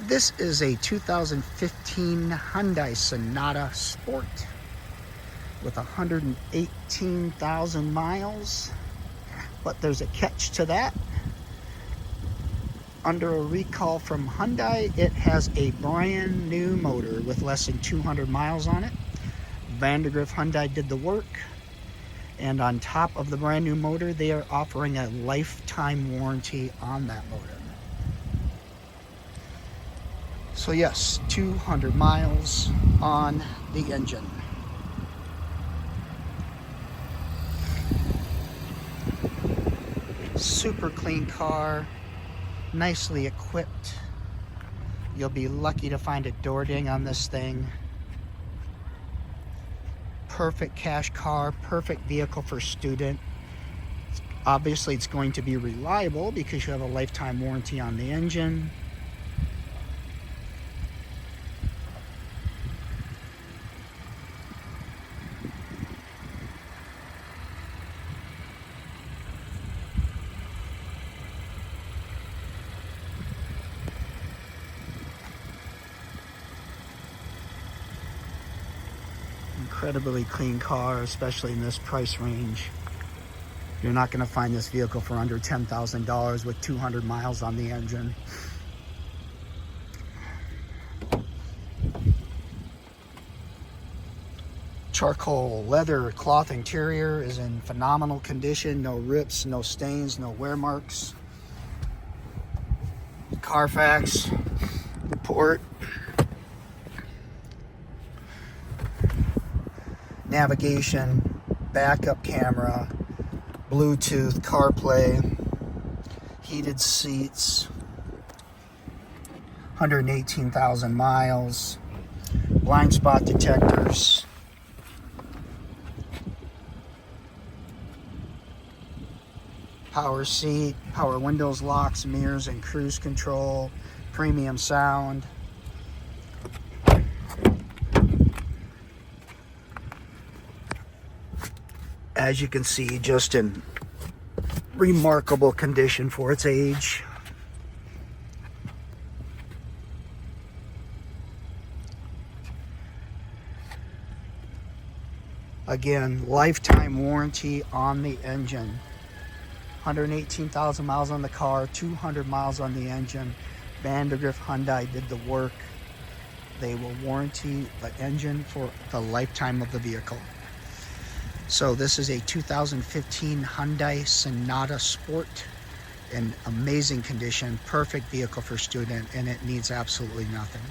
This is a 2015 Hyundai Sonata Sport with 118,000 miles. But there's a catch to that. Under a recall from Hyundai, it has a brand new motor with less than 200 miles on it. Vandergrift Hyundai did the work. And on top of the brand new motor, they are offering a lifetime warranty on that motor. So yes, 200 miles on the engine. Super clean car, nicely equipped. You'll be lucky to find a door ding on this thing. Perfect cash car, perfect vehicle for student. Obviously it's going to be reliable because you have a lifetime warranty on the engine. Incredibly clean car, especially in this price range. You're not going to find this vehicle for under $10,000 with 200 miles on the engine. Charcoal leather cloth interior is in phenomenal condition. No rips, no stains, no wear marks. Carfax report. Navigation, backup camera, Bluetooth, CarPlay, heated seats, 118,000 miles, blind spot detectors, power seat, power windows, locks, mirrors, and cruise control, premium sound. As you can see, just in remarkable condition for its age. Again, lifetime warranty on the engine. 118,000 miles on the car, 200 miles on the engine. Vandergrift Hyundai did the work. They will warranty the engine for the lifetime of the vehicle. So this is a 2015 Hyundai Sonata Sport in amazing condition, perfect vehicle for student, and it needs absolutely nothing.